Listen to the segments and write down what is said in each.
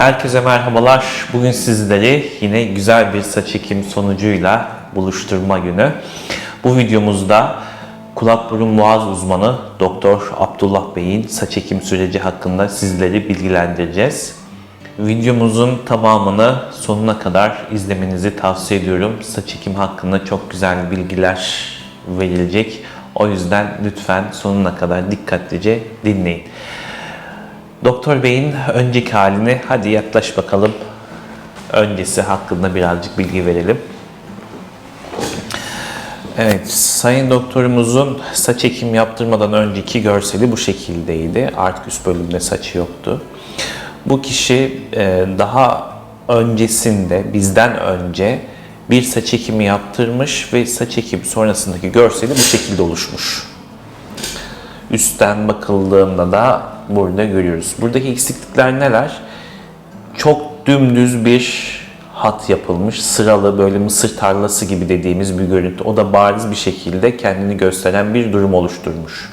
Herkese merhabalar. Bugün sizleri yine güzel bir saç ekim sonucuyla buluşturma günü. Bu videomuzda kulak burun boğaz uzmanı Doktor Abdullah Bey'in saç ekim süreci hakkında sizleri bilgilendireceğiz. Videomuzun tamamını sonuna kadar izlemenizi tavsiye ediyorum. Saç ekimi hakkında çok güzel bilgiler verilecek. O yüzden lütfen sonuna kadar dikkatlice dinleyin. Doktor Bey'in önceki halini hadi yaklaş bakalım. Öncesi hakkında birazcık bilgi verelim. Evet, Sayın Doktorumuzun saç ekimi yaptırmadan önceki görseli bu şekildeydi. Artık üst bölümde saçı yoktu. Bu kişi daha öncesinde, bizden önce bir saç ekimi yaptırmış ve saç ekimi sonrasındaki görseli bu şekilde oluşmuş. Üstten bakıldığında da burada görüyoruz. Buradaki eksiklikler neler? Çok dümdüz bir hat yapılmış. Sıralı böyle mısır tarlası gibi dediğimiz bir görüntü. O da bariz bir şekilde kendini gösteren bir durum oluşturmuş.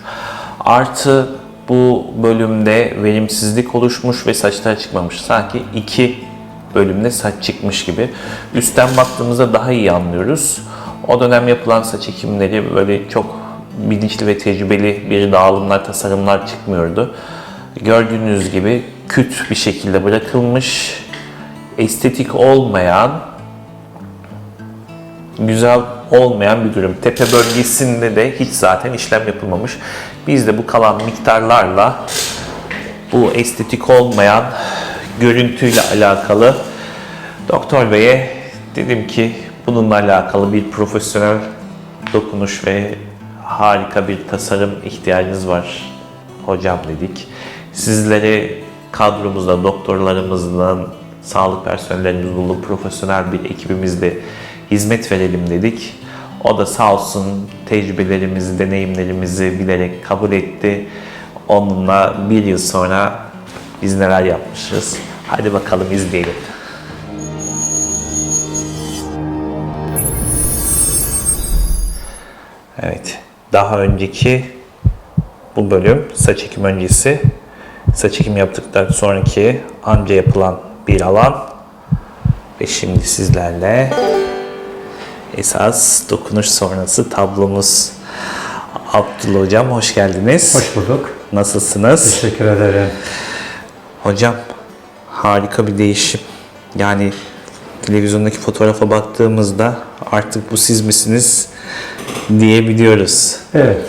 Artı bu bölümde verimsizlik oluşmuş ve saçlar çıkmamış. Sanki iki bölümde saç çıkmış gibi. Üstten baktığımızda daha iyi anlıyoruz. O dönem yapılan saç ekimleri böyle çok bilinçli ve tecrübeli bir dağılımlar, tasarımlar çıkmıyordu. Gördüğünüz gibi küt bir şekilde bırakılmış, estetik olmayan, güzel olmayan bir durum. Tepe bölgesinde de hiç zaten işlem yapılmamış. Biz de bu kalan miktarlarla bu estetik olmayan görüntüyle alakalı Doktor Bey'e dedim ki bununla alakalı bir profesyonel dokunuş ve harika bir tasarım ihtiyacınız var hocam dedik. Sizleri kadromuzda doktorlarımızdan, sağlık personellerimiz dolu profesyonel bir ekibimizle hizmet verelim dedik. O da sağ olsun tecrübelerimizi, deneyimlerimizi bilerek kabul etti. Onunla bir yıl sonra biz neler yapmışız. Hadi bakalım izleyelim. Evet. Daha önceki bu bölüm saç ekim öncesi, saç ekim yaptıktan sonraki anca yapılan bir alan ve şimdi sizlerle esas dokunuş sonrası tablomuz. Abdullah Hocam hoş geldiniz. Hoş bulduk. Nasılsınız? Teşekkür ederim. Hocam harika bir değişim. Yani televizyondaki fotoğrafa baktığımızda artık bu siz misiniz diyebiliyoruz. Evet.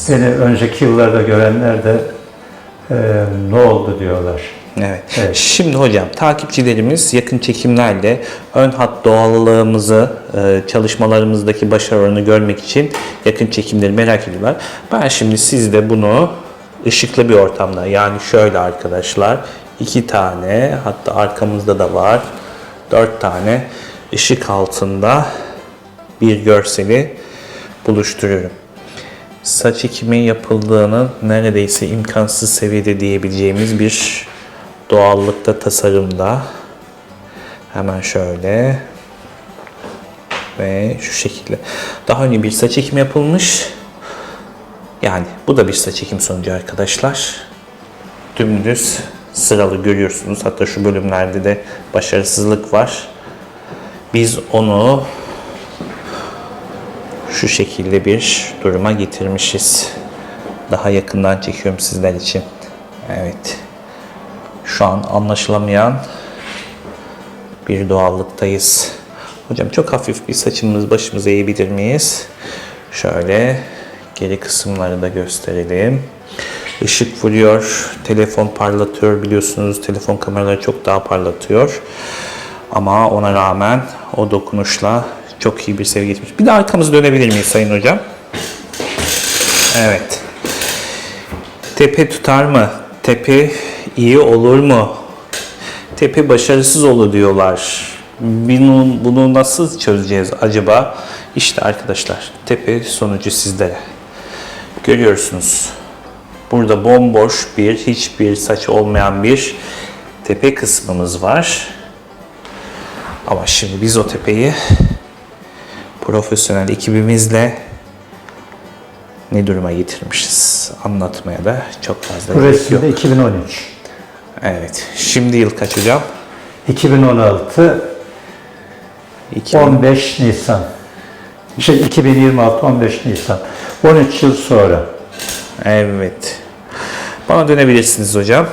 Beni önceki yıllarda görenler de ne oldu diyorlar. Evet. Evet. Şimdi hocam takipçilerimiz yakın çekimlerle ön hat doğallığımızı, çalışmalarımızdaki başarı oranını görmek için yakın çekimleri merak ediyorlar. Ben şimdi sizde bunu ışıklı bir ortamda, yani şöyle arkadaşlar, 2 tane, hatta arkamızda da var 4 tane ışık altında bir görseli buluşturuyorum. Saç ekimi yapıldığının neredeyse imkansız seviyede diyebileceğimiz bir doğallıkta, tasarımda. Hemen şöyle ve şu şekilde. Daha önce bir saç ekimi yapılmış. Yani bu da bir saç ekim sonucu arkadaşlar. Dümdüz sıralı görüyorsunuz. Hatta şu bölümlerde de başarısızlık var. Biz onu şu şekilde bir duruma getirmişiz. Daha yakından çekiyorum sizler için. Evet. Şu an anlaşılamayan bir doğallıktayız. Hocam çok hafif bir saçımız başımıza eğebilir miyiz? Şöyle geri kısımları da gösterelim. Işık vuruyor, telefon parlatıyor, biliyorsunuz telefon kameraları çok daha parlatıyor. Ama ona rağmen o dokunuşla çok iyi bir sevgi getirmiş. Bir de arkamızı dönebilir miyiz Sayın Hocam? Evet. Tepe tutar mı? Tepe iyi olur mu? Tepe başarısız olur diyorlar. Bunu nasıl çözeceğiz acaba? İşte arkadaşlar, tepe sonucu sizlere. Görüyorsunuz. Burada bomboş hiçbir saç olmayan bir tepe kısmımız var. Ama şimdi biz o tepeyi profesyonel ekibimizle ne duruma getirmişiz anlatmaya da çok fazla Bu gerek yok. resimde 2013. Evet. Şimdi yıl kaç hocam? 2016 2000. 15 Nisan. 2026 15 Nisan. 13 yıl sonra. Evet. Bana dönebilirsiniz hocam.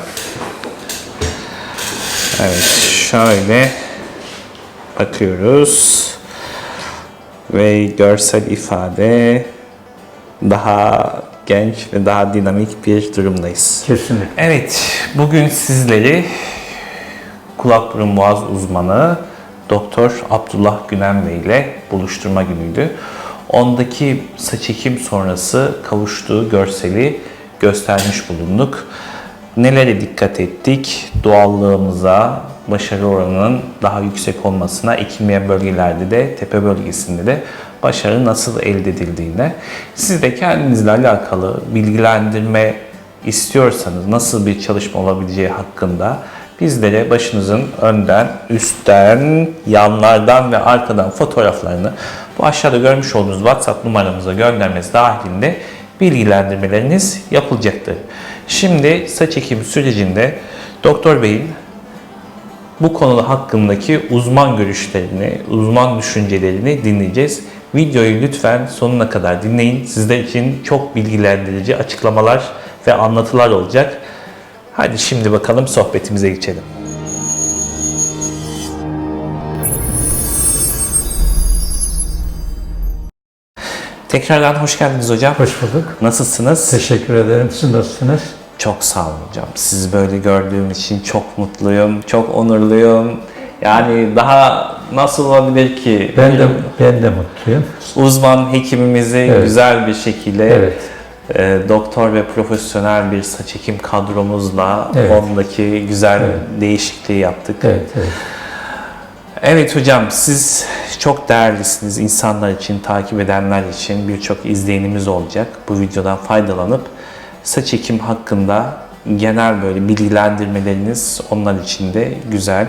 Evet. Şöyle bakıyoruz. Ve görsel ifade daha genç ve daha dinamik bir durumdayız. Kesinlikle. Evet, bugün sizleri kulak burun boğaz uzmanı Doktor Abdullah Günen Bey ile buluşturma günüydü. Ondaki saç ekim sonrası kavuştuğu görseli göstermiş bulunduk. Nelere dikkat ettik? Doğallığımıza, başarı oranının daha yüksek olmasına, ekilmeyen bölgelerde de, tepe bölgesinde de başarı nasıl elde edildiğine. Siz de kendinizle alakalı bilgilendirme istiyorsanız nasıl bir çalışma olabileceği hakkında bizlere başınızın önden, üstten, yanlardan ve arkadan fotoğraflarını bu aşağıda görmüş olduğunuz WhatsApp numaramıza göndermesi dahilinde bilgilendirmeleriniz yapılacaktır. Şimdi saç ekimi sürecinde Doktor Bey'in bu konu hakkındaki uzman görüşlerini, uzman düşüncelerini dinleyeceğiz. Videoyu lütfen sonuna kadar dinleyin. Sizler için çok bilgilendirici açıklamalar ve anlatılar olacak. Hadi şimdi bakalım sohbetimize geçelim. Tekrardan hoş geldiniz hocam. Hoş bulduk. Nasılsınız? Teşekkür ederim. Siz nasılsınız? Çok sağ olun hocam. Sizi böyle gördüğüm için çok mutluyum, çok onurluyum. Yani daha nasıl olabilir ki? Ben de mutluyum. Uzman hekimimizi güzel bir şekilde Evet. Doktor ve profesyonel bir saç ekim kadromuzla ondaki güzel değişikliği yaptık. Evet. Evet hocam, siz çok değerlisiniz. İnsanlar için, takip edenler için birçok izleyenimiz olacak. Bu videodan faydalanıp saç ekim hakkında genel böyle bilgilendirmeleriniz onlar için de güzel,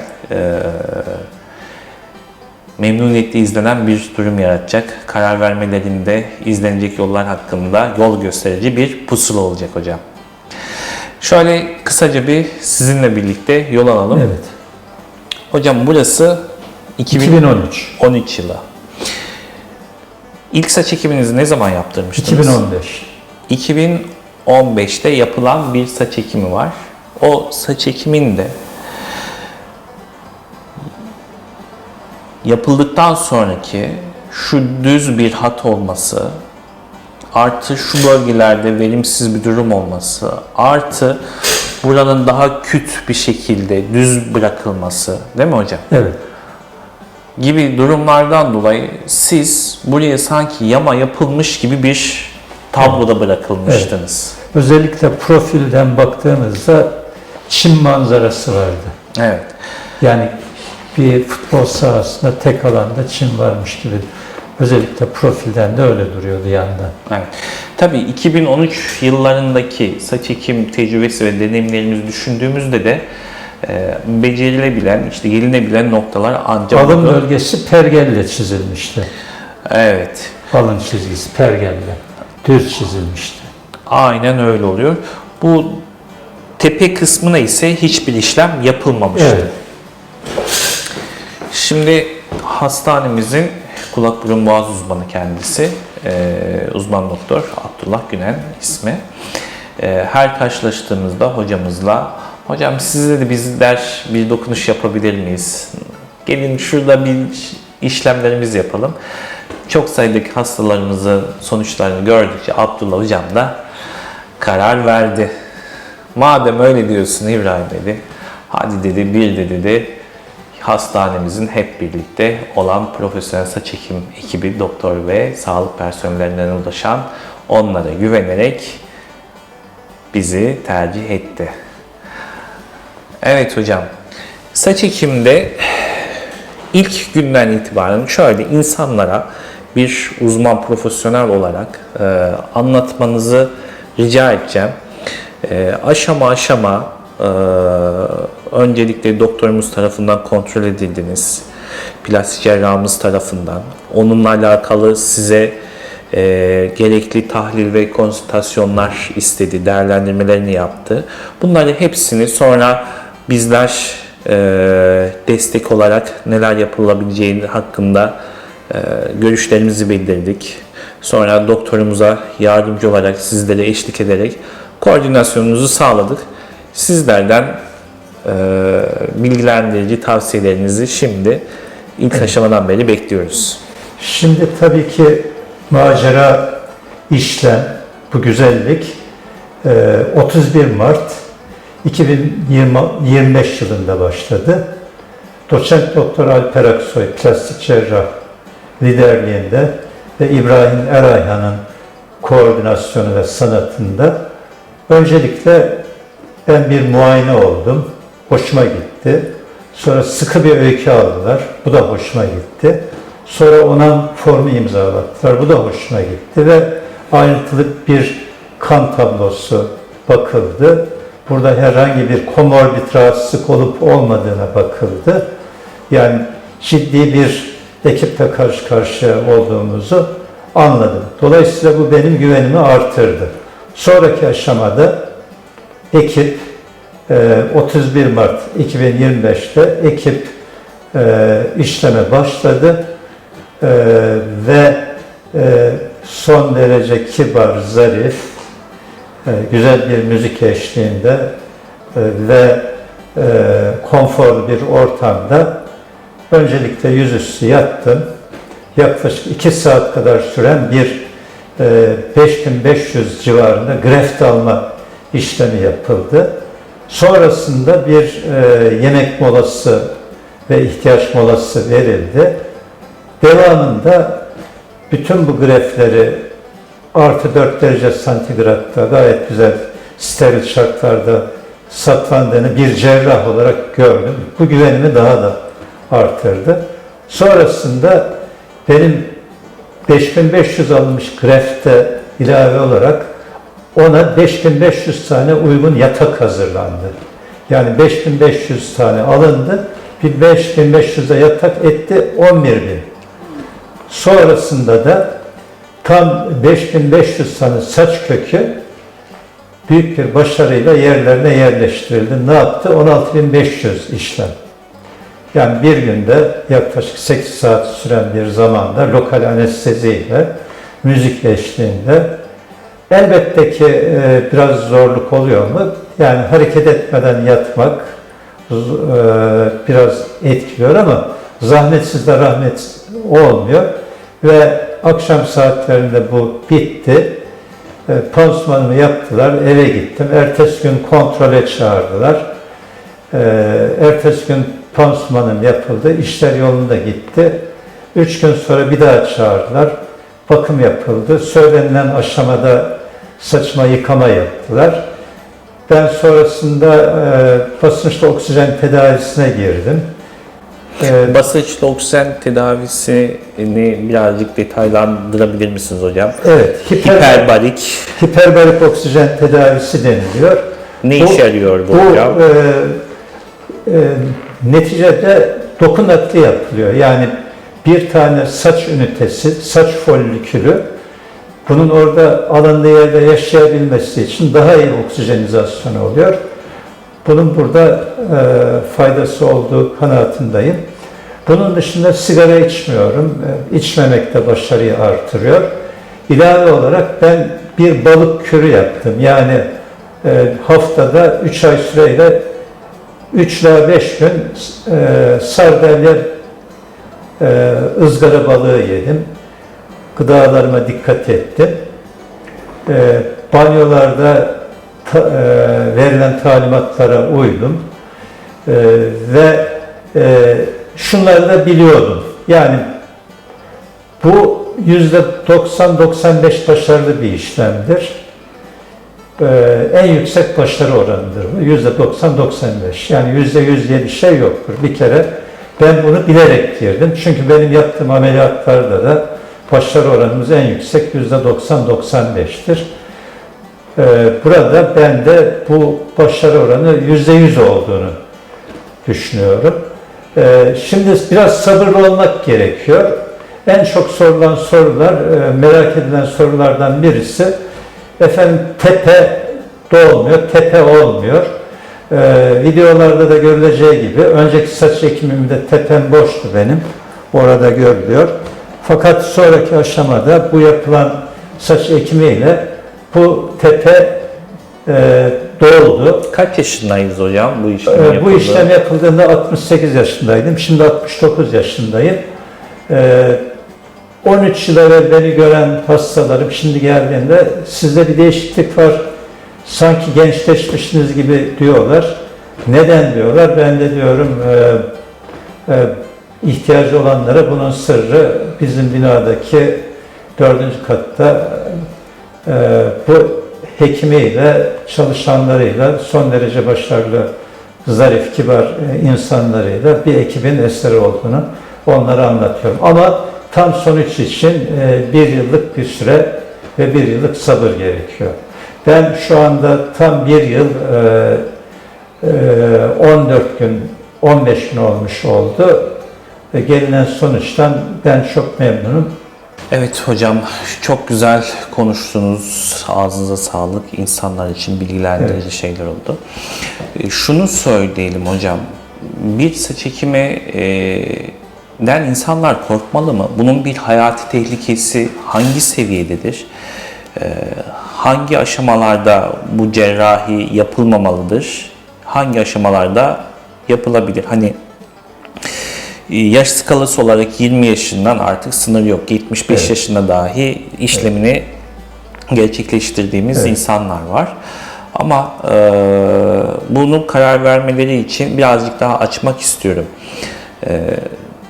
memnuniyetle izlenen bir durum yaratacak. Karar vermelerinde izlenecek yollar hakkında yol gösterici bir pusula olacak hocam. Şöyle kısaca bir sizinle birlikte yol alalım. Evet. Hocam burası 2013 yılı. İlk saç ekiminizi ne zaman yaptırmıştınız? 2015. 2015'te yapılan bir saç ekimi var. O saç ekiminde yapıldıktan sonraki şu düz bir hat olması, artı şu bölgelerde verimsiz bir durum olması, artı buranın daha küt bir şekilde düz bırakılması, değil mi hocam? Evet. Gibi durumlardan dolayı siz buraya sanki yama yapılmış gibi bir tabloda bırakılmıştınız. Özellikle profilden baktığımızda çim manzarası vardı. Evet. Yani bir futbol sahasında tek alanda çim varmış gibi. Özellikle profilden de öyle duruyordu yandan. Evet. Tabii 2013 yıllarındaki saç ekim tecrübesi ve deneyimlerimizi düşündüğümüzde de becerilebilen, işte gelinebilen noktalar ancak... Alın bölgesi pergelle çizilmişti. Evet. Alın çizgisi pergelle. Düz çizilmişti. Aynen öyle oluyor. Bu tepe kısmına ise hiçbir işlem yapılmamıştı. Evet. Şimdi hastanemizin kulak burun boğaz uzmanı kendisi, uzman doktor Abdullah Günen ismi. Her karşılaştığımızda hocamızla, hocam sizle de bizler bir dokunuş yapabilir miyiz? Gelin şurada bir işlemlerimizi yapalım. Çok sayıdaki hastalarımızın sonuçlarını gördükçe Abdullah hocam da karar verdi. Madem öyle diyorsun İbrahim dedi, hadi dedi bir de dedi hastanemizin hep birlikte olan profesyonel saç ekim ekibi, doktor ve sağlık personellerinden ulaşan onlara güvenerek bizi tercih etti. Evet hocam, saç ekimde ilk günden itibaren şöyle insanlara bir uzman profesyonel olarak anlatmanızı rica edeceğim. Aşama aşama öncelikle doktorumuz tarafından kontrol edildiniz. Plastik cerrahımız tarafından. Onunla alakalı size gerekli tahlil ve konsültasyonlar istedi, değerlendirmelerini yaptı. Bunları hepsini sonra Bizler destek olarak neler yapılabileceği hakkında görüşlerimizi bildirdik. Sonra doktorumuza yardımcı olarak sizlere eşlik ederek koordinasyonumuzu sağladık. Sizlerden bilgilendirici tavsiyelerinizi şimdi ilk aşamadan beri bekliyoruz. Şimdi tabii ki macera işlem, bu güzellik 31 Mart 2025 yılında başladı. Doçent Doktor Alper Aksoy, plastik cerrah liderliğinde ve İbrahim Erayhan'ın koordinasyonu ve sanatında öncelikle ben bir muayene oldum. Hoşuma gitti. Sonra sıkı bir öykü aldılar. Bu da hoşuma gitti. Sonra ona formu imzalattılar. Bu da hoşuma gitti ve ayrıntılı bir kan tablosu bakıldı. Burada herhangi bir komorbid rahatsızlık olup olmadığına bakıldı. Yani ciddi bir ekiple karşı karşıya olduğumuzu anladım. Dolayısıyla bu benim güvenimi artırdı. Sonraki aşamada ekip 31 Mart 2025'te ekip işleme başladı ve son derece kibar, zarif, güzel bir müzik eşliğinde ve konforlu bir ortamda öncelikle yüzüstü yattım. Yaklaşık 2 saat kadar süren bir 5500 civarında greft alma işlemi yapıldı. Sonrasında bir yemek molası ve ihtiyaç molası verildi. Devamında bütün bu greftleri artı 4 derece santigratta gayet güzel steril şartlarda saptandığını bir cerrah olarak gördüm. Bu güvenimi daha da artırdı. Sonrasında benim 5500 alınmış grefte ilave olarak ona 5500 tane uygun yatak hazırlandı. Yani 5500 tane alındı. Bir 5500'e yatak etti 11.000. Sonrasında da tam 5500 tane saç kökü büyük bir başarıyla yerlerine yerleştirildi. Ne yaptı? 16.500 işlem. Yani bir günde yaklaşık 8 saat süren bir zamanda lokal anesteziyle, müzik eşliğinde. Elbette ki biraz zorluk oluyor mu? Yani hareket etmeden yatmak biraz etkiliyor ama zahmetsiz de rahmet olmuyor. Ve akşam saatlerinde bu bitti. Pansumanımı yaptılar, eve gittim. Ertesi gün kontrole çağırdılar. Ertesi gün pansumanım yapıldı, işler yolunda gitti. 3 gün sonra bir daha çağırdılar. Bakım yapıldı. Söylenilen aşamada saçma yıkama yaptılar. Ben sonrasında basınçlı oksijen tedavisine girdim. Basınçlı oksijen tedavisini birazcık detaylandırabilir misiniz hocam? Evet. Hiperbarik oksijen tedavisi deniliyor. Ne işe yarıyor bu hocam? Neticede doku nakli yapılıyor. Yani bir tane saç ünitesi, saç folikülü bunun orada alındığı yerde yaşayabilmesi için daha iyi oksijenizasyonu oluyor. Bunun burada faydası olduğu kanaatindeyim. Bunun dışında sigara içmiyorum. İçmemek de başarıyı artırıyor. İlave olarak ben bir balık kürü yaptım. Yani haftada 3 ay süreyle 3 ila 5 gün sardalya ızgara balığı yedim. Gıdalarıma dikkat ettim. Banyolarda verilen talimatlara uydum. Ve şunları da biliyordum. Yani bu %90-95 başarılı bir işlemdir. En yüksek başarı oranıdır bu. %90-95. Yani %100 diye bir şey yoktur. Bir kere ben bunu bilerek girdim. Çünkü benim yaptığım ameliyatlarda da başarı oranımız en yüksek %90-95'tir. Burada ben de bu başarı oranı %100 olduğunu düşünüyorum. Şimdi biraz sabırlı olmak gerekiyor. En çok sorulan sorular, merak edilen sorulardan birisi, efendim tepe dolmuyor, tepe olmuyor. Videolarda da görüleceği gibi önceki saç ekimimde tepem boştu benim. Orada görülüyor. Fakat sonraki aşamada bu yapılan saç ekimiyle bu tepe doldu. Kaç yaşındaydınız hocam bu işlem Bu yapıldı? işlem yapıldığında 68 yaşındaydım. Şimdi 69 yaşındayım. 13 yıl evvel beni gören hastalarım şimdi geldiğinde sizde bir değişiklik var, sanki gençleşmişsiniz gibi diyorlar. Neden diyorlar? Ben de diyorum ihtiyacı olanlara bunun sırrı bizim binadaki 4. katta bu hekimiyle, çalışanlarıyla, son derece başarılı, zarif, kibar insanlarıyla bir ekibin eseri olduğunu onlara anlatıyorum. Ama tam sonuç için bir yıllık bir süre ve bir yıllık sabır gerekiyor. Ben şu anda tam bir yıl 14 gün, 15 gün olmuş oldu. Gelinen sonuçtan ben çok memnunum. Evet hocam, çok güzel konuştunuz. Ağzınıza sağlık. İnsanlar için bilgilendirici şeyler oldu. Şunu söyleyelim hocam. Bir saç ekiminden insanlar korkmalı mı? Bunun bir hayati tehlikesi hangi seviyededir? Hangi aşamalarda bu cerrahi yapılmamalıdır? Hangi aşamalarda yapılabilir? Hani yaş skalası olarak 20 yaşından artık sınır yok. 75 Evet. yaşında dahi işlemini gerçekleştirdiğimiz insanlar var. Ama bunun karar vermeleri için birazcık daha açmak istiyorum.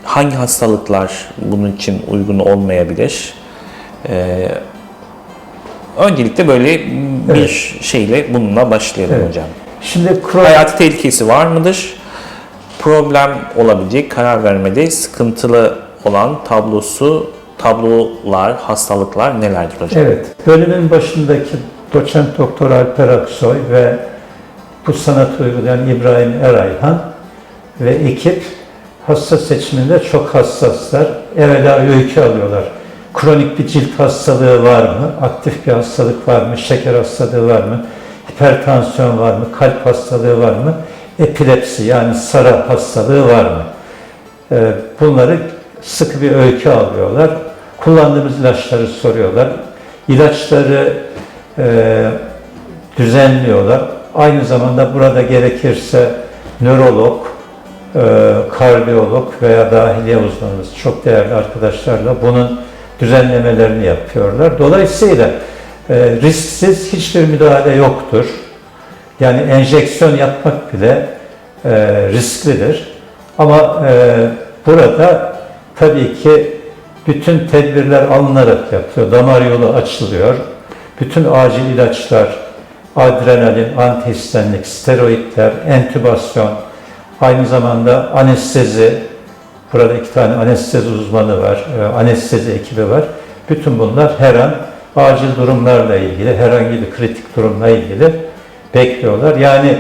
Hangi hastalıklar bunun için uygun olmayabilir? Öncelikle böyle bir şeyle bununla başlayalım hocam. Şimdi Hayati tehlikesi var mıdır? Problem olabilecek, karar vermede sıkıntılı olan tablolar, hastalıklar nelerdir hocam? Evet, bölümün başındaki doçent doktor Alper Aksoy ve bu sanatı uygulayan İbrahim Erayhan ve ekip hasta seçiminde çok hassaslar. Evvela öykü alıyorlar. Kronik bir cilt hastalığı var mı? Aktif bir hastalık var mı? Şeker hastalığı var mı? Hipertansiyon var mı? Kalp hastalığı var mı? Epilepsi yani SARA hastalığı var mı? Bunları sıkı bir öykü alıyorlar. Kullandığımız ilaçları soruyorlar. İlaçları düzenliyorlar. Aynı zamanda burada gerekirse nörolog, kardiyolog veya dahiliye uzmanımız çok değerli arkadaşlarla bunun düzenlemelerini yapıyorlar. Dolayısıyla risksiz hiçbir müdahale yoktur. Yani enjeksiyon yapmak bile risklidir. Ama burada tabii ki bütün tedbirler alınarak yapılıyor. Damar yolu açılıyor. Bütün acil ilaçlar, adrenalin, antihistanik, steroidler, entübasyon, aynı zamanda anestezi, burada 2 tane anestezi uzmanı var, anestezi ekibi var. Bütün bunlar her an acil durumlarla ilgili, herhangi bir kritik durumla ilgili bekliyorlar. Yani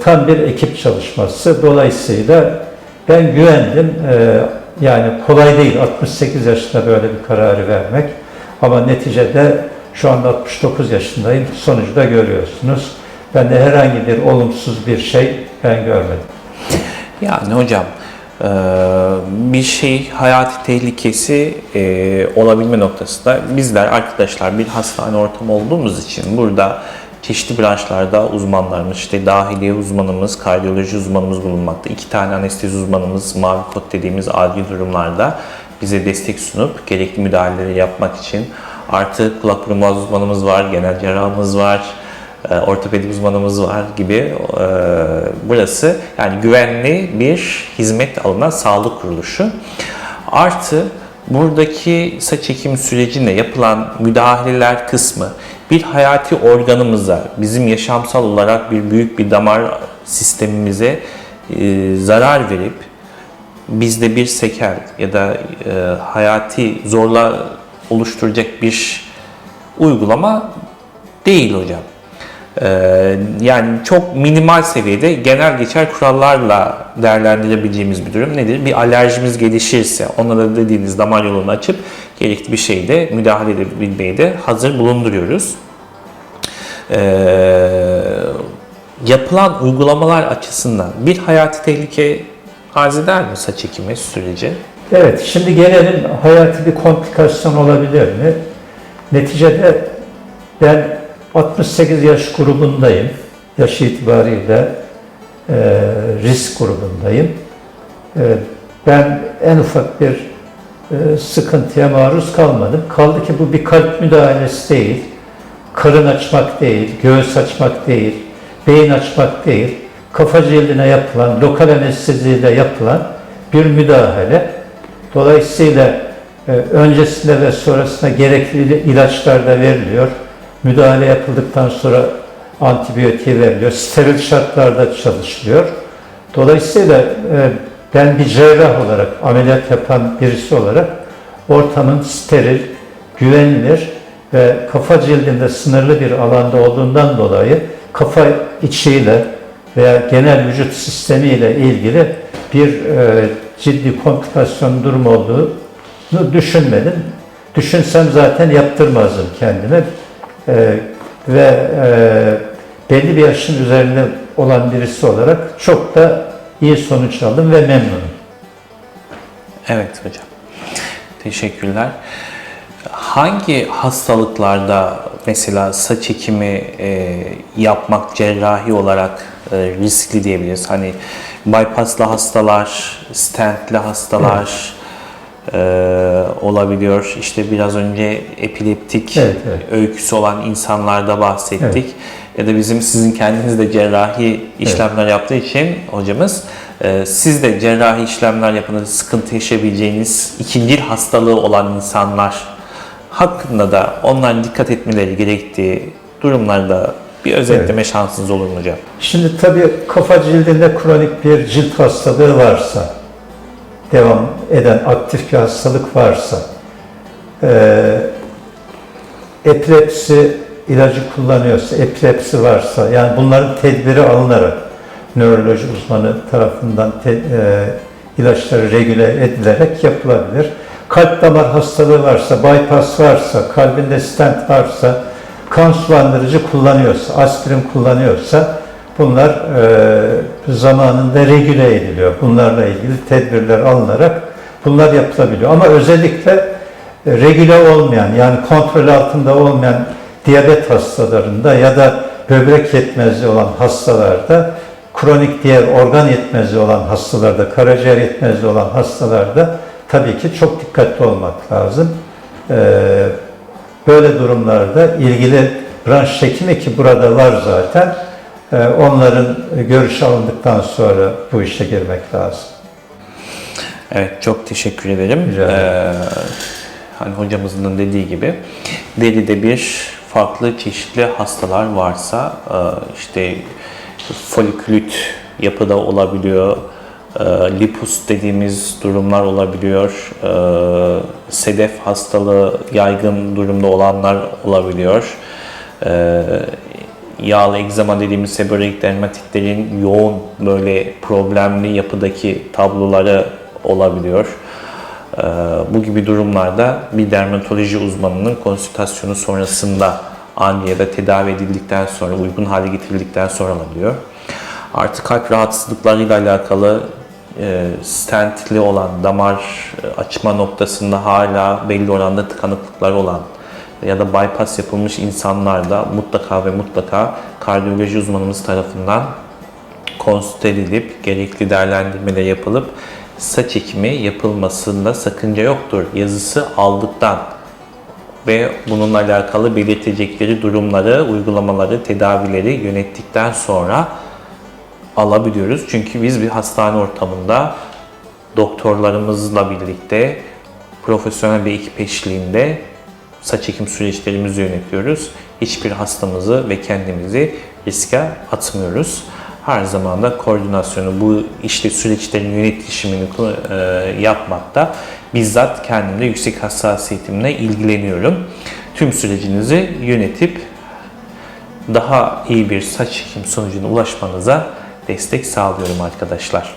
tam bir ekip çalışması. Dolayısıyla ben güvendim. Yani kolay değil 68 yaşında böyle bir kararı vermek. Ama neticede şu anda 69 yaşındayım. Sonucu da görüyorsunuz. Ben de herhangi bir olumsuz bir şey ben görmedim. Yani hocam bir şey hayati tehlikesi olabilme noktasında bizler arkadaşlar bir hastane ortamı olduğumuz için burada çeşitli branşlarda uzmanlarımız, işte dahiliye uzmanımız, kardiyoloji uzmanımız bulunmakta. 2 tane anestezi uzmanımız mavi kod dediğimiz acil durumlarda bize destek sunup gerekli müdahaleleri yapmak için. Artı kulak burun boğaz uzmanımız var, genel cerrahımız var, ortopedi uzmanımız var gibi. Burası yani güvenli bir hizmet alınan sağlık kuruluşu. Artı buradaki saç ekimi sürecinde yapılan müdahaleler kısmı bir hayati organımıza, bizim yaşamsal olarak büyük bir damar sistemimize zarar verip bizde bir sekel ya da hayati zorla oluşturacak bir uygulama değil hocam. Yani çok minimal seviyede genel geçer kurallarla değerlendirebileceğimiz bir durum nedir? Bir alerjimiz gelişirse ona da dediğiniz damar yolunu açıp gerekli bir şeyde müdahale edebilmeyi de hazır bulunduruyoruz. Yapılan uygulamalar açısından bir hayati tehlike arz eder mi saç ekimi süreci? Evet, şimdi gelelim hayati bir komplikasyon olabilir mi? Neticede ben 68 yaş grubundayım. Yaş itibariyle risk grubundayım. Ben en ufak bir sıkıntıya maruz kalmadım. Kaldı ki bu bir kalp müdahalesi değil, karın açmak değil, göğüs açmak değil, beyin açmak değil, kafa cildine yapılan, lokal anesteziyle yapılan bir müdahale. Dolayısıyla öncesinde ve sonrasında gerekli ilaçlar da veriliyor. Müdahale yapıldıktan sonra antibiyotiği veriliyor. Steril şartlarda çalışılıyor. Dolayısıyla ben bir cerrah olarak, ameliyat yapan birisi olarak ortamın steril, güvenilir ve kafa cildinde sınırlı bir alanda olduğundan dolayı kafa içiyle veya genel vücut sistemiyle ilgili bir ciddi komplikasyon durumu olduğunu düşünmedim. Düşünsem zaten yaptırmazdım kendime. Belli bir yaşın üzerinde olan birisi olarak çok da iyi sonuç aldım ve memnunum. Evet hocam. Teşekkürler. Hangi hastalıklarda mesela saç ekimi yapmak cerrahi olarak riskli diyebiliriz? Hani bypasslı hastalar, stentli hastalar olabiliyor. İşte biraz önce epileptik öyküsü olan insanlarda bahsettik. Evet. Ya da sizin kendiniz de cerrahi işlemler yaptığı için hocamız, siz de cerrahi işlemler yapınca sıkıntı yaşayabileceğiniz ikincil hastalığı olan insanlar hakkında da onların dikkat etmeleri gerektiği durumlarda bir özetleme şansınız olur mu hocam? Şimdi tabii kafa cildinde kronik bir cilt hastalığı varsa, devam eden aktif bir hastalık varsa, epilepsi ilacı kullanıyorsa, epilepsi varsa, yani bunların tedbiri alınarak nöroloji uzmanı tarafından ilaçları regüle edilerek yapılabilir. Kalp damar hastalığı varsa, bypass varsa, kalbinde stent varsa, kan sulandırıcı kullanıyorsa, aspirin kullanıyorsa bunlar zamanında regüle ediliyor. Bunlarla ilgili tedbirler alınarak bunlar yapılabiliyor. Ama özellikle regüle olmayan, yani kontrol altında olmayan diyabet hastalarında ya da böbrek yetmezliği olan hastalarda, kronik diğer organ yetmezliği olan hastalarda, karaciğer yetmezliği olan hastalarda tabii ki çok dikkatli olmak lazım. Böyle durumlarda ilgili branş hekimi, ki burada var zaten, onların görüşü alındıktan sonra bu işe girmek lazım. Evet, çok teşekkür ederim. Hani hocamızın da dediği gibi deride bir farklı çeşitli hastalar varsa işte folikülit yapıda olabiliyor, lipus dediğimiz durumlar olabiliyor, sedef hastalığı yaygın durumda olanlar olabiliyor, yağlı egzama dediğimiz seborreik dermatitlerin yoğun böyle problemli yapıdaki tabloları olabiliyor. Bu gibi durumlarda bir dermatoloji uzmanının konsültasyonu sonrasında ani ya da tedavi edildikten sonra, uygun hale getirildikten sonra alınıyor. Artık kalp rahatsızlıklarıyla alakalı stentli olan, damar açma noktasında hala belli oranda tıkanıklıklar olan ya da bypass yapılmış insanlarda mutlaka ve mutlaka kardiyoloji uzmanımız tarafından konsülte edilip gerekli değerlendirmeler yapılıp saç ekimi yapılmasında sakınca yoktur yazısı aldıktan ve bununla alakalı belirtecekleri durumları, uygulamaları, tedavileri yönettikten sonra alabiliyoruz. Çünkü biz bir hastane ortamında doktorlarımızla birlikte profesyonel bir ekip eşliğinde saç ekim süreçlerimizi yönetiyoruz. Hiçbir hastamızı ve kendimizi riske atmıyoruz. Her zaman da koordinasyonu, bu işte süreçlerin yönetişimini yapmakta bizzat kendimde yüksek hassasiyetimle ilgileniyorum. Tüm sürecinizi yönetip daha iyi bir saç ekim sonucuna ulaşmanıza destek sağlıyorum arkadaşlar.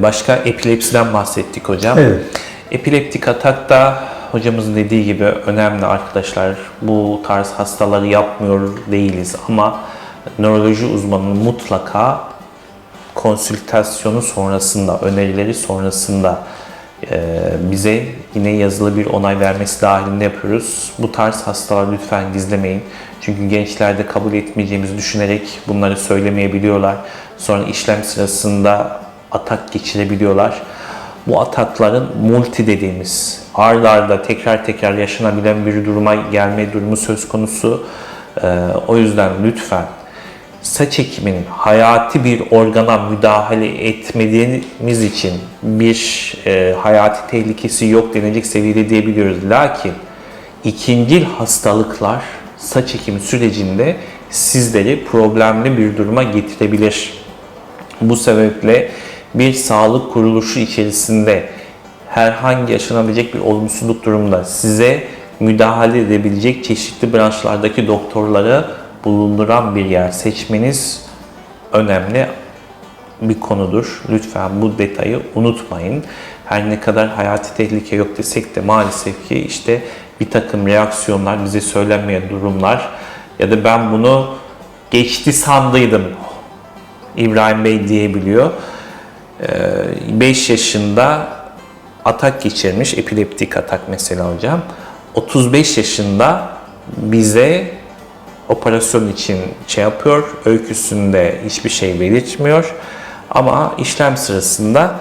Başka epilepsiden bahsettik hocam. Evet. Epileptik atak da hocamızın dediği gibi önemli arkadaşlar. Bu tarz hastaları yapmıyor değiliz ama nöroloji uzmanının mutlaka konsültasyonu sonrasında, önerileri sonrasında bize yine yazılı bir onay vermesi dahilinde yapıyoruz. Bu tarz hastalar lütfen gizlemeyin. Çünkü gençlerde kabul etmeyeceğimizi düşünerek bunları söylemeyebiliyorlar. Sonra işlem sırasında atak geçirebiliyorlar. Bu atakların multi dediğimiz, ard arda tekrar tekrar yaşanabilen bir duruma gelme durumu söz konusu. O yüzden lütfen saç ekiminin hayati bir organa müdahale etmediğimiz için bir hayati tehlikesi yok denecek seviyede diyebiliyoruz. Lakin ikincil hastalıklar saç ekimi sürecinde sizleri problemli bir duruma getirebilir. Bu sebeple bir sağlık kuruluşu içerisinde herhangi yaşanabilecek bir olumsuzluk durumda size müdahale edebilecek çeşitli branşlardaki doktorları bulunduran bir yer seçmeniz önemli bir konudur. Lütfen bu detayı unutmayın. Her ne kadar hayati tehlike yok desek de maalesef ki işte bir takım reaksiyonlar, bize söylenmeyen durumlar ya da ben bunu geçti sandıydım İbrahim Bey diyebiliyor. 5 yaşında atak geçirmiş, epileptik atak mesela hocam. 35 yaşında bize operasyon için yapıyor, öyküsünde hiçbir şey belirtmiyor. Ama işlem sırasında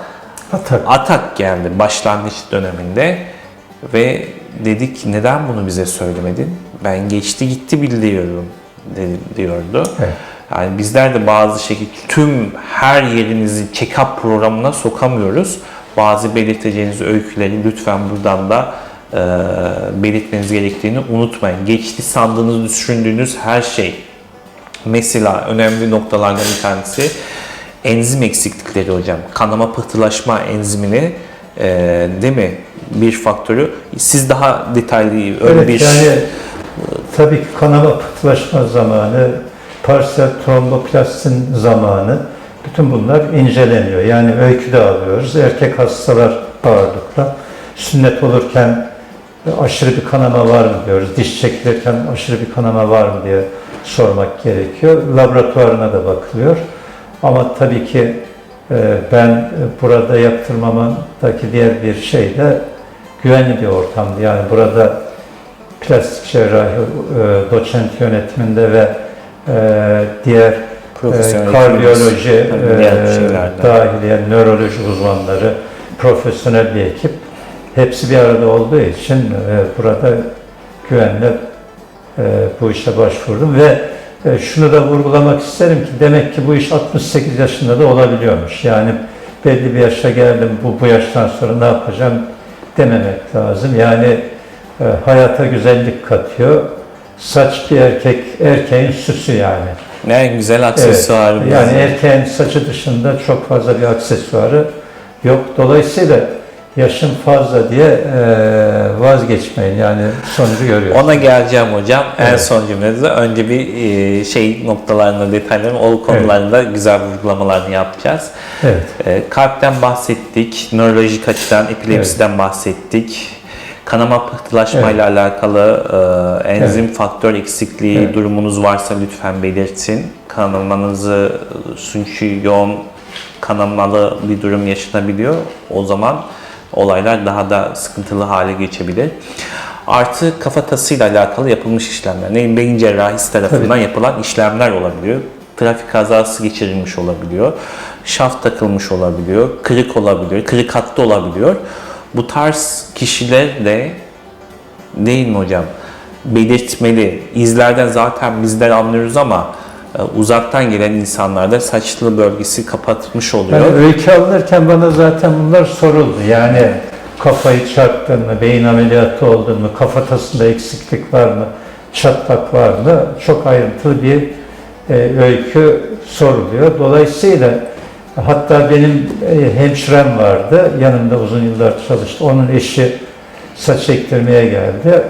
atak geldi başlangıç döneminde ve dedik neden bunu bize söylemedin? Ben geçti gitti biliyorum diyordu. Evet. Yani bizler de bazı şekilde tüm her yerinizi check-up programına sokamıyoruz. Bazı belirteceğiniz öyküleri lütfen buradan da belirtmeniz gerektiğini unutmayın. Geçti sandığınız, düşündüğünüz her şey. Mesela önemli noktalardan bir tanesi enzim eksiklikleri hocam. Kanama pıhtılaşma enzimini değil mi? Bir faktörü. Siz daha detaylı evet, bir yani tabii ki kanama pıhtılaşma zamanı, parsel tromboplastin zamanı, bütün bunlar inceleniyor. Yani öykü de alıyoruz. Erkek hastalar ağırlıkla. Sünnet olurken aşırı bir kanama var mı diyoruz. Diş çekilirken aşırı bir kanama var mı diye sormak gerekiyor. Laboratuvarına da bakılıyor. Ama tabii ki ben burada yaptırmamdaki diğer bir şey de güvenli bir ortamdı. Yani burada plastik cerrahi doçent yönetiminde ve diğer kardiyoloji, dahiliye, nöroloji uzmanları, profesyonel bir ekip hepsi bir arada olduğu için burada güvenle bu işe başvurdum ve şunu da vurgulamak isterim ki demek ki bu iş 68 yaşında da olabiliyormuş. Yani belli bir yaşa geldim, bu yaştan sonra ne yapacağım dememek lazım. Yani hayata güzellik katıyor. Saç bir erkeğin süsü yani. En güzel aksesuar. Evet, yani erkeğin saçı dışında çok fazla bir aksesuarı yok. Dolayısıyla yaşım fazla diye vazgeçmeyin. Yani sonucu görüyoruz. Ona geleceğim hocam. Evet. En son cümlede de önce bir noktalarını, detaylarını, o konularında evet, güzel vurgulamalarını yapacağız. Evet. Kalpten bahsettik, nörolojik açıdan epilepsiden evet, bahsettik. Kanama pıhtılaşma ile evet, alakalı enzim evet, faktör eksikliği evet, durumunuz varsa lütfen belirtin. Kanamanızı çünkü yoğun kanamalı bir durum yaşanabiliyor. O zaman olaylar daha da sıkıntılı hale geçebilir. Artı kafatasıyla alakalı yapılmış işlemler. Beyin cerrahisi tarafından evet, yapılan işlemler olabiliyor. Trafik kazası geçirilmiş olabiliyor. Şaft takılmış olabiliyor. Kırık olabiliyor. Kırık hattı olabiliyor. Bu tarz kişiler de değil mi hocam? Belirtmeli. İzlerden zaten bizler anlıyoruz ama uzaktan gelen insanlarda saçlı bölgesi kapatmış oluyor. Yani öykü alınırken bana zaten bunlar soruldu. Yani kafayı çarptın mı, beyin ameliyatı oldun mu, kafatasında eksiklik var mı, çatlak var mı? Çok ayrıntılı bir öykü soruluyor. Dolayısıyla hatta benim hemşirem vardı, yanımda uzun yıllar çalıştı. Onun eşi saç ektirmeye geldi.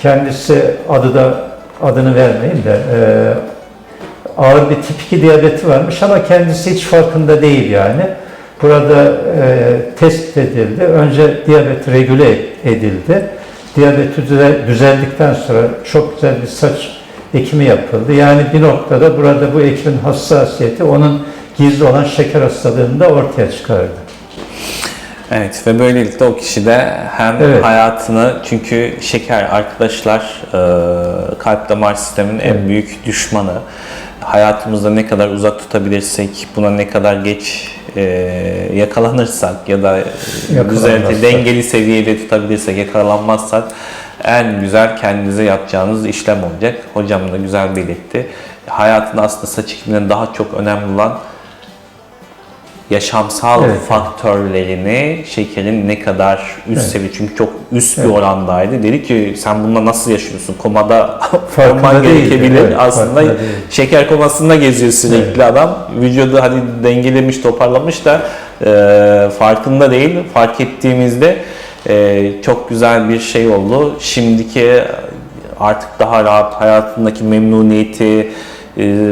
Kendisi adını vermeyin de ağır bir tip 2 diyabeti varmış ama kendisi hiç farkında değil yani. Burada tespit edildi. Önce diyabet regüle edildi. Diyabeti düzeldikten sonra çok güzel bir saç ekimi yapıldı. Yani bir noktada burada bu ekimin hassasiyeti onun gizli olan şeker hastalığını da ortaya çıkardı. Evet ve böylelikle o kişi de hem Evet. hayatını, çünkü şeker arkadaşlar kalp damar sisteminin en büyük düşmanı. Hayatımızda ne kadar uzak tutabilirsek, buna ne kadar geç yakalanırsak ya da güzel dengeli seviyede tutabilirsek, yakalanmazsak en güzel kendinize yapacağınız işlem olacak. Hocam da güzel belirtti. Hayatın aslında saç ekiminden daha çok önemli olan yaşamsal faktörlerini, şekerin ne kadar üst seviye, çünkü çok üst bir orandaydı. Dedi ki sen bununla nasıl yaşıyorsun? Komada olman gerekebilir. Evet, aslında şeker komasında geziyor sürekli adam. Vücudu hadi dengelemiş, toparlamış da farkında değil. Fark ettiğimizde çok güzel bir şey oldu. Şimdiki artık daha rahat, hayatındaki memnuniyeti,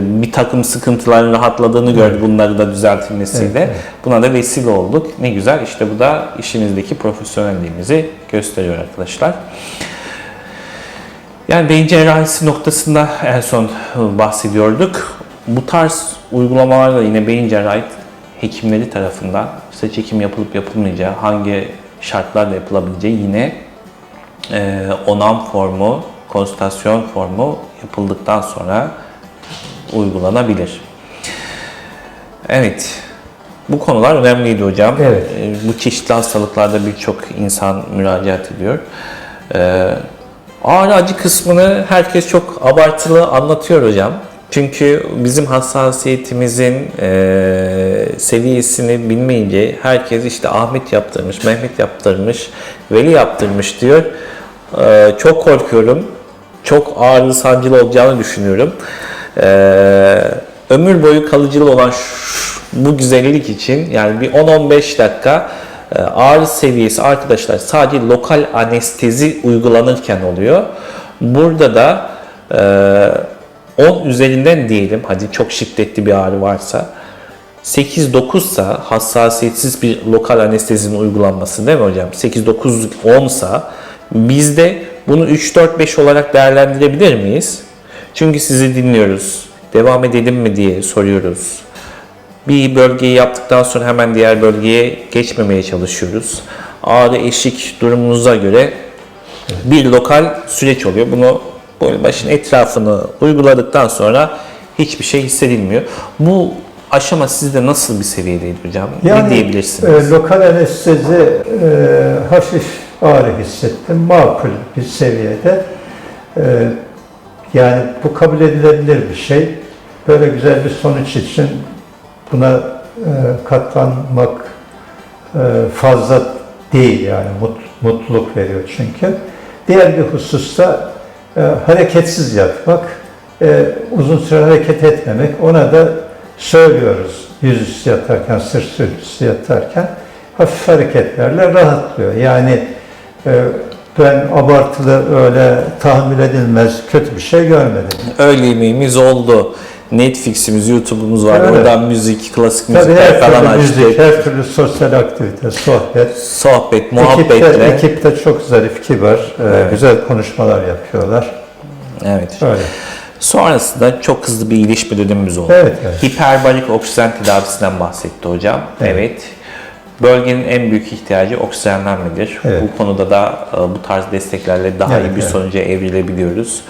bir takım sıkıntıların rahatladığını gördü, bunları da düzeltilmesiyle. Evet, evet. Buna da vesile olduk. Ne güzel, işte bu da işimizdeki profesyonelliğimizi gösteriyor arkadaşlar. Yani beyin cerrahisi noktasında en son bahsediyorduk. Bu tarz uygulamalarla yine beyin cerrahi hekimleri tarafından saç ekimi yapılıp yapılmayacağı, hangi şartlarla yapılabileceği yine onam formu, konsültasyon formu yapıldıktan sonra uygulanabilir. Evet, bu konular önemliydi hocam. Evet. Bu çeşitli hastalıklarda birçok insan müracaat ediyor. Ağrı acı kısmını herkes çok abartılı anlatıyor hocam. Çünkü bizim hassasiyetimizin seviyesini bilmeyince herkes işte Ahmet yaptırmış, Mehmet yaptırmış, Veli yaptırmış diyor. Çok korkuyorum. Çok ağrılı, sancılı olacağını düşünüyorum. Ömür boyu kalıcı olan bu güzellik için yani bir 10-15 dakika ağrı seviyesi arkadaşlar sadece lokal anestezi uygulanırken oluyor. Burada da 10 üzerinden diyelim, hadi çok şiddetli bir ağrı varsa, 8-9 sa hassasiyetsiz bir lokal anestezinin uygulanması, değil mi hocam? 8-9-10 sa bizde bunu 3-4-5 olarak değerlendirebilir miyiz? Çünkü sizi dinliyoruz. Devam edelim mi diye soruyoruz. Bir bölgeyi yaptıktan sonra hemen diğer bölgeye geçmemeye çalışıyoruz. Ağrı eşik durumunuza göre bir lokal süreç oluyor. Bunu böyle başın etrafını uyguladıktan sonra hiçbir şey hissedilmiyor. Bu aşama sizde nasıl bir seviyedeydi hocam? Yani, ne diyebilirsiniz? Lokal anestezi hafif ağrı hissettim. Makul bir seviyede. Yani bu kabul edilebilir bir şey. Böyle güzel bir sonuç için buna katlanmak fazla değil, yani mutluluk veriyor çünkü. Diğer bir hususta hareketsiz yatmak, uzun süre hareket etmemek. Ona da söylüyoruz yüzüstü yatarken, sırt üstü yatarken hafif hareketlerle rahatlıyor. Yani ben abartılı, öyle tahammül edilmez kötü bir şey görmedim. Öğle yemeğimiz oldu. Netflix'imiz, YouTube'umuz var. Evet. Oradan müzik, klasik Tabii müzikler falan her türlü müzik, açtık. her türlü sosyal aktivite, Sohbet, muhabbetle. Ekipte çok zarif, kibar, güzel konuşmalar yapıyorlar. Evet. Öyle. Sonrasında çok hızlı bir iyileşme dönemimiz oldu. Evet, evet. Hiperbarik oksijen tedavisinden bahsetti hocam. Evet. Bölgenin en büyük ihtiyacı oksijenlenmedir. Evet. Bu konuda da bu tarz desteklerle daha iyi bir Evet. sonuca evrilebiliyoruz.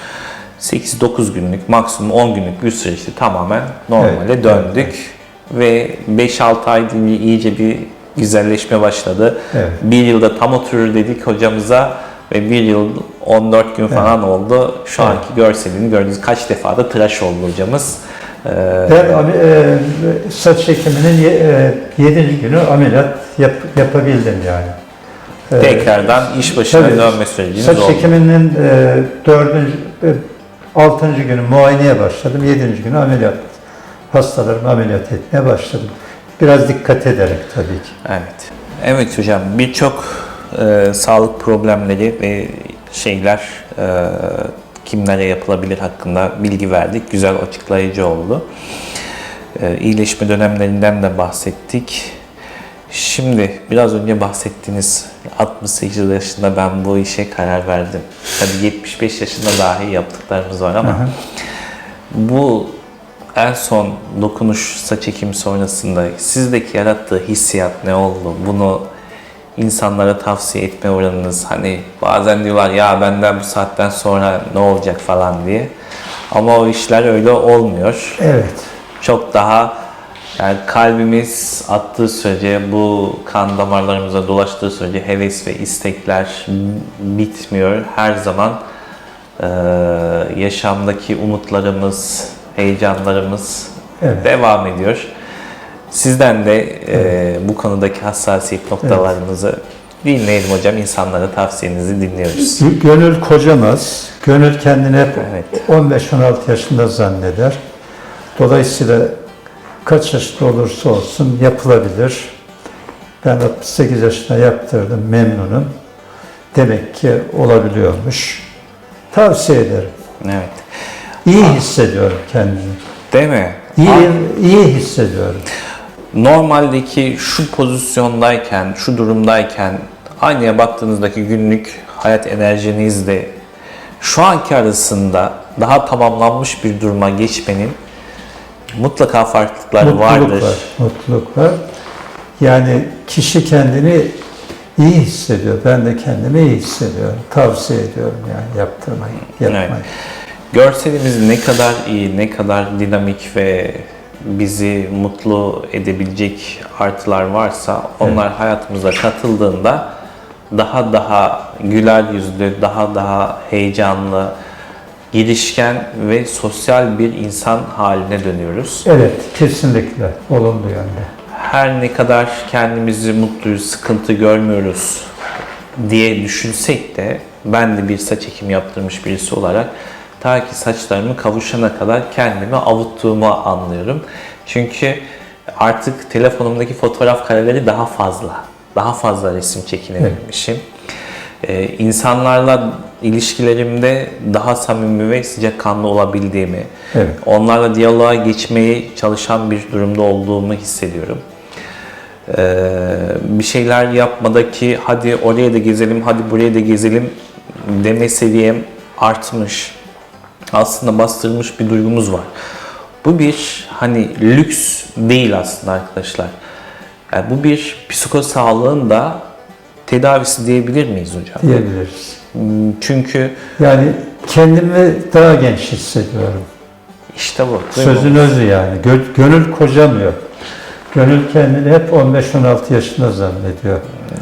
8-9 günlük, maksimum 10 günlük bir süreçte tamamen normale döndük. Ve 5-6 ay iyice bir güzelleşme başladı. Evet. Bir yılda tam oturur dedik hocamıza ve bir yıl 14 gün falan oldu. Şu anki görselini gördünüz. Kaç defa da tıraş oldu hocamız. Ben saç ekiminin 7. günü ameliyat yapabildim yani. Tekrardan iş başına Tabii, dönme süreciniz saç oldu. ekiminin 6. günü muayeneye başladım. 7. günü hastalarımı ameliyat etmeye başladım. Biraz dikkat ederek tabii ki. Evet. Evet hocam, birçok sağlık problemleri ve şeyler kimlere yapılabilir hakkında bilgi verdik. Güzel, açıklayıcı oldu. İyileşme dönemlerinden de bahsettik. Şimdi biraz önce bahsettiğiniz 68 yaşında ben bu işe karar verdim. Tabii 75 yaşında dahi yaptıklarımız var ama bu en son dokunuş saç ekimi sonrasında sizdeki yarattığı hissiyat ne oldu? Bunu insanlara tavsiye etme oranınız, hani bazen diyorlar ya benden bu saatten sonra ne olacak falan diye. Ama o işler öyle olmuyor. Evet. Çok daha yani kalbimiz attığı sürece, bu kan damarlarımıza dolaştığı sürece heves ve istekler bitmiyor. Her zaman yaşamdaki umutlarımız, heyecanlarımız devam ediyor. Sizden de bu konudaki hassasiyet noktalarınızı dinleyelim hocam. İnsanlara tavsiyenizi dinliyoruz. Gönül kocamaz. Gönül kendini hep Evet. 15-16 yaşında zanneder. Dolayısıyla kaç yaşında olursa olsun yapılabilir. Ben 68 yaşında yaptırdım, memnunum. Demek ki olabiliyormuş. Tavsiye ederim. Evet. İyi hissediyorum kendimi. Değil mi? İyi hissediyorum. Normaldeki şu pozisyondayken, şu durumdayken aynaya baktığınızdaki günlük hayat enerjinizle şu anki arasında daha tamamlanmış bir duruma geçmenin mutlaka farklılıkları vardır. Mutluluk var. Yani kişi kendini iyi hissediyor. Ben de kendimi iyi hissediyorum. Tavsiye ediyorum yani yaptırmayı, yapmayı. Evet. Görselimiz ne kadar iyi, ne kadar dinamik ve bizi mutlu edebilecek artılar varsa onlar hayatımıza katıldığında daha güler yüzlü, daha heyecanlı, girişken ve sosyal bir insan haline dönüyoruz. Evet, kesinlikle olumlu yönde. Her ne kadar kendimizi mutluyuz, sıkıntı görmüyoruz diye düşünsek de ben de bir saç ekimi yaptırmış birisi olarak ta ki saçlarımı kavuşana kadar kendimi avuttuğumu anlıyorum. Çünkü artık telefonumdaki fotoğraf kareleri daha fazla resim çekinebilmişim. İnsanlarla ilişkilerimde daha samimi ve sıcakkanlı olabildiğimi, onlarla diyaloğa geçmeye çalışan bir durumda olduğumu hissediyorum. Bir şeyler yapmadaki hadi oraya da gezelim, hadi buraya da gezelim deme seviyem artmış. Aslında bastırılmış bir duygumuz var. Bu bir hani lüks değil aslında arkadaşlar. Yani bu bir psikosağlığın da tedavisi diyebilir miyiz hocam? Diyebiliriz. Çünkü yani kendimi daha genç hissediyorum. İşte bu. Sözün özü yani. Gönül kocamıyor. Gönül kendini hep 15-16 yaşında zannediyor.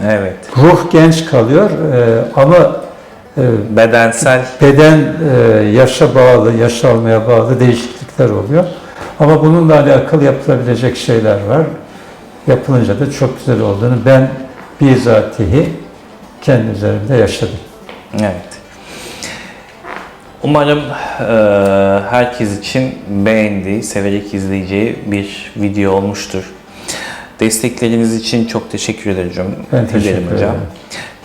Evet. Ruh genç kalıyor ama beden yaşa bağlı, yaş almaya bağlı değişiklikler oluyor. Ama bununla alakalı yapılabilecek şeyler var. Yapılınca da çok güzel olduğunu ben bizatihi kendi üzerimde yaşadım. Evet. Umarım herkes için beğendiği, severek izleyeceği bir video olmuştur. Destekleriniz için çok teşekkür ederim. Ben teşekkür ederim.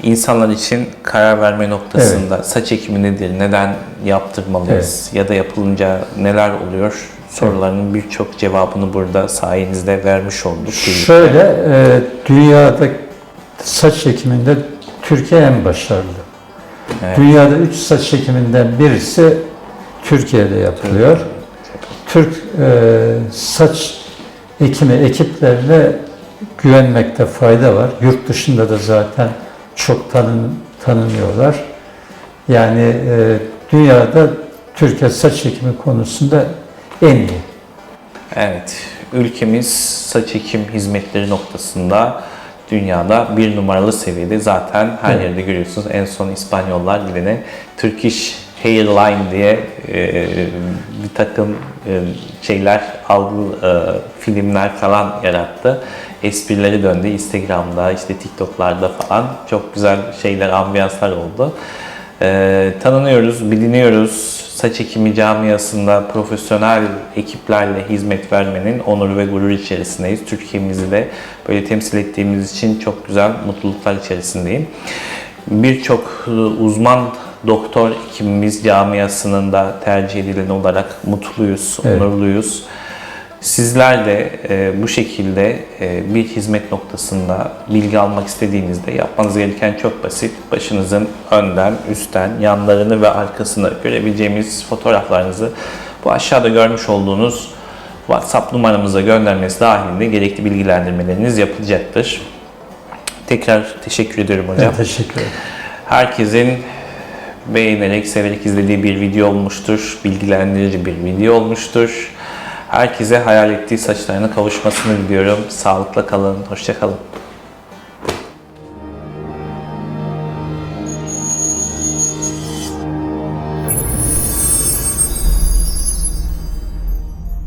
İnsanlar için karar verme noktasında saç ekimi nedir, neden yaptırmalıyız ya da yapılınca neler oluyor sorularının birçok cevabını burada sayenizde vermiş olduk. Şöyle, dünyada saç ekiminde Türkiye en başarılı. Evet. Dünyada 3 saç ekiminden birisi Türkiye'de yapılıyor. Türk saç ekimi ekiplerine güvenmekte fayda var. Yurt dışında da zaten çok tanınıyorlar. Yani dünyada Türkiye saç ekimi konusunda en iyi. Evet, ülkemiz saç ekim hizmetleri noktasında dünyada bir numaralı seviyede. Zaten her yerde görüyorsunuz. En son İspanyollar yine Turkish Hairline diye bir takım şeyler, filmler falan yarattı. Esprileri döndü. Instagram'da, işte TikTok'larda falan çok güzel şeyler, ambiyanslar oldu. Tanınıyoruz, biliniyoruz. Saç ekimi camiasında profesyonel ekiplerle hizmet vermenin onur ve gurur içerisindeyiz. Türkiye'mizi de böyle temsil ettiğimiz için çok güzel mutluluklar içerisindeyim. Birçok uzman doktor ekibimiz camiasının da tercih edilen olarak mutluyuz, onurluyuz. Sizler de bu şekilde bir hizmet noktasında bilgi almak istediğinizde yapmanız gereken çok basit. Başınızın önden, üstten, yanlarını ve arkasını görebileceğimiz fotoğraflarınızı bu aşağıda görmüş olduğunuz WhatsApp numaramıza göndermesi dahilinde gerekli bilgilendirmeleriniz yapılacaktır. Tekrar teşekkür ederim hocam. Ben teşekkür ederim. Herkesin beğenerek, severek izlediği bir video olmuştur. Bilgilendirici bir video olmuştur. Herkese hayal ettiği saçlarına kavuşmasını diliyorum. Sağlıkla kalın, hoşça kalın.